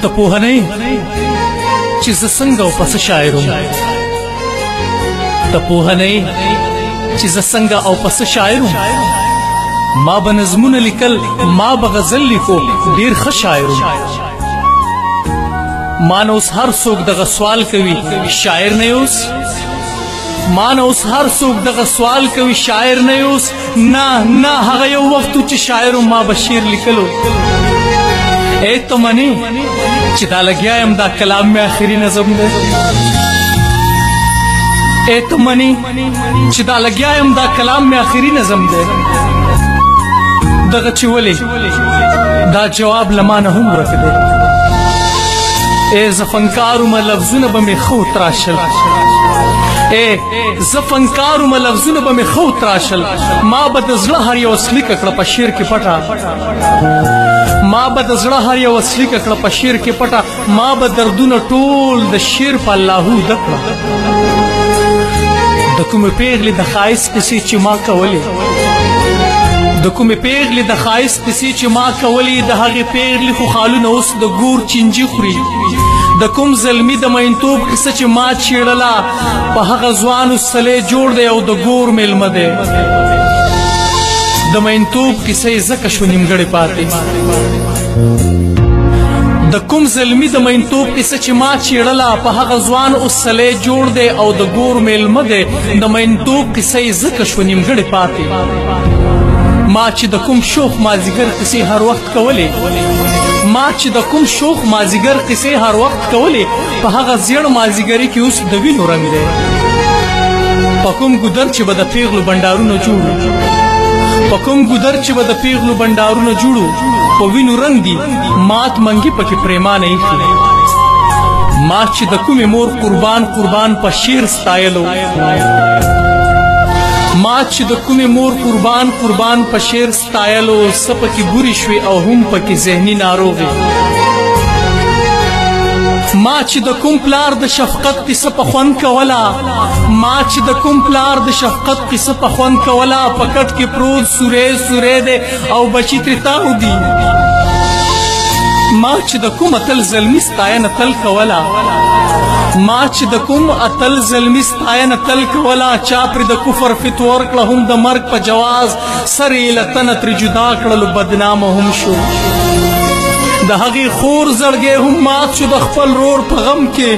ته پوهه نه یې چې زه څنګه او پس شاعر وم ته پوهه نه یې چې زه څنګه او پس شاعر وم ما به نظمونه لیکل ما به غزل لیکو ډېر ښه شاعر وم ما نه اوس هر څوک دغه سوال کوي شاعر نه یې اوس ما نه اوس هر څوک دغه سوال کوي شاعر نه یې اوس نه نه هغه یو وخت چې شاعر وم ما به شعر لیکلو ای ته منې چې دا لګیا یم دا کلام مې آخري نظم دی ای ته منې چې دا لګیا یم دا کلام مې آخري نظم دی دغه چې ولې دا جواب له ما نه هم ورک دی ای زه فنکار ومه لفظونه به مې ښه وتراشل ای زه فنکار ومه لفظونه به مې ښه وتراشل ما به د زړه هر یو سلیکه کړه په شعر کې پټه ما به د زړه هر یو سلیکه کړه په شعر کې پټه ما به دردونه ټول د شعر په اللهو ده کړه د کومې پیغلې د ښایست کیسې چې ما کولې د کومې پیغلې د ښایست کیسې چې ما کولې د هغې پیغلې خو خالونه اوس د ګور چینجي خوري د کوم زلمي د مینتوب کیسه چې ما چیړله په هغه ځوان سلی جوړ دی او د ګور میلمه دی د مینتوب کیسه یې ځکه شو نیمګړې پاتې د کوم زلمي د مینتوب کیسه چې ما چیړله په هغه ځوان اوس سلی جوړ دی او د ګور میلمه دی د مینتوب کیسه یې ځکه شو نیمګړې پاتې ما چې د کوم شوخ مازیګر قصې هر وخت کولې ما چې د کوم شوخ مازیګر قصې هر وخت کولې په هغه زیړ مازیګري کې اوس د وینو رنګ دی په کوم ګودر چې به د پیغلو بنډارونه جوړو په کوم ګودر چې به د پیغلو بنډارونه جوړو په وینو رنګ دي مات منګي پکې پریمانه ایښي ما چې د کومې مور قربان قربان په شعر ستایلو ما چې د کومې مور قربان قربان په شعر ستایلو څه پکې بورې شوې او هم پکې ذهني ناروغې ما چې د کوم پلار د شفقت قصه په خوند کوله ما چې د کوم پلار د شفقت قصه په خوند کوله په کټ کې پروت سوری سوری دی او بچي ترې تاو دي ما چې د کوم اتل زلمي ستاینه تل کوله ما چې د کوم اتل زلمي ستاینه تل کوله چا پرې د کفر فتوا ورکړه هم د مرګ په جواز سر یې له تنه ترې جدا کړلو بدنامه هم شو د هغې خور زړګی هم مات شو د خپل رور په غم کې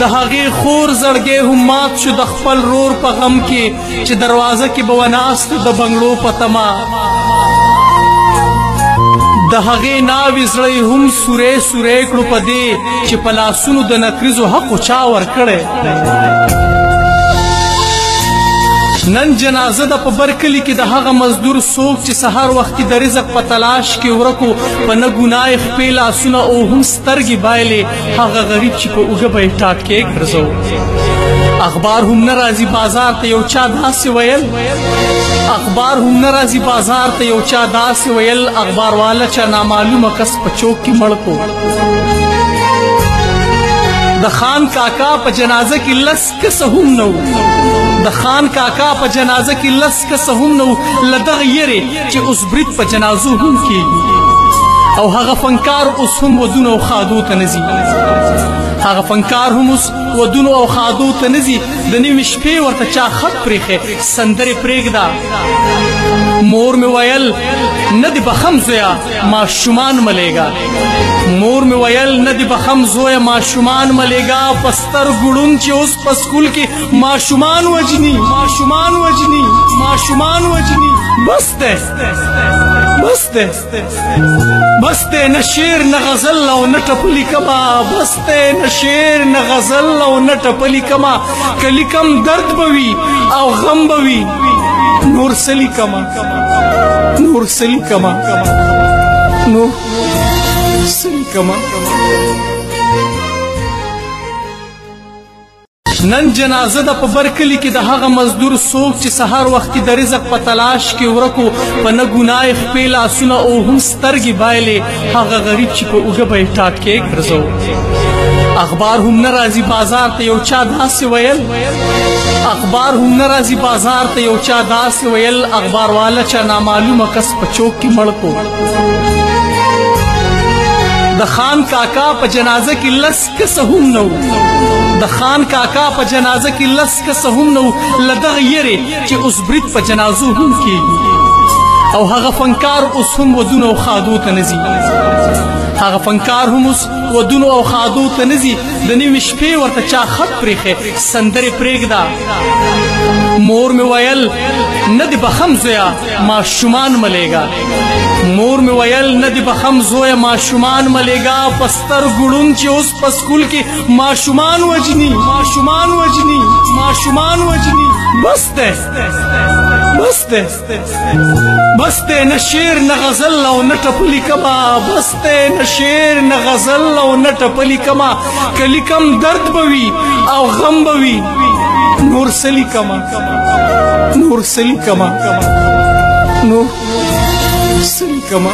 د هغې خور زړګی هم مات شو د خپل رور په غم کې چې دروازه کې به وناست د بنګړو په تمه د هغې ناوې زړی هم سوری سوری کړو په دې چې په لاسونو د نکریزو حقو چا ورکړی نن جنازه ده په برکلي کې د هغه مزدور څوک چې سهار وختي د رزق په تلاش کې ورکو په نه ګناه یې خپې لاسونه او هم سترګې بایلې هغه غریب چې په اوږه به یې ټاټکې ګرځو اخبار هم نه راځي بازار ته یو چا داسې ویل اخبار هم نه راځي بازار ته یو چا داسې ویل اخبار والا چا نامعلومه کس په چوک کې مړ کو د خان کاکا په جنازه کې لس کسه هم نه و د خان کاکا په جنازه کې لس کسه هم نه و له دغه یېرې چې اوس برید په جنازو هم کېږي او هغه فنکار اوس هم ودونو او خادو ته نه ځي هغه فنکار هم اوس ودونو او خادو ته نه ځي د نیمې شپې ورته چا خط پرېښی سندرې پرېږده مور مې ویل نه دې بخم زویه ماشومان ملیږه مور مې ویل نه دې بخم زویه ماشومان ملیږه په سترګو ړوند چې اوس په سکول کې ماشومان وجني ماشومان وجني ماشومان وجني بس دی بس دی بس دی نه شعر نه غزل او نه ټپلي کما بس دی نه شعر نه غزل او نه ټپلي کما که لیکم درد به وي او غم به وي نور څه لیکمه نور څه لیکمه نور څه لیکمه نن جنازه ده په برکلي کې د هغه مزدور څوک چې سهار وختي د رزق په تلاش کې ورکو په نه ګناه یې خپې لاسونه او هم سترګې بایلې هغه غریب چې په اوږه به یې ټاټکې ګرځو اخبار هم نه راځي بازار ته یو چا داسې ویل اخبار هم نه راځي بازار ته یو چا داسې ویل اخبار والا چا نامعلومه کس په چوک کې مړ کو د خان کاکا په جنازه کې لس کسه هم نه وو د خان کاکا په جنازه کې لس کسه هم نه وو له دغه یېرې چې اوس برید په جنازو هم کېږي او هغه فنکار اوس هم ودونو او خادو ته نه ځي هغه فنکار هم اوس ودونو او خادو ته نه ځي د نوې شپې ورته چا خط پرېښی سندرې پرېږده مور مې ویل نه دې بخم زویه ماشومان ملیږه مور مې ویل نه دې بخم زویه ماشومان ملیږه په سترګو ړوند چې اوس په سکول کې ماشومان وجني ماشومان وجني ماشومان وجني بس دی بس دی بس دی نه شعر نه غزل او نه ټپه لیکمه بس دی نه شعر نه غزل او نه ټپه لیکمه که لیکم درد به وي او غم به وي نور څه لیکمه نور څه لیکمه نور څه لیکمه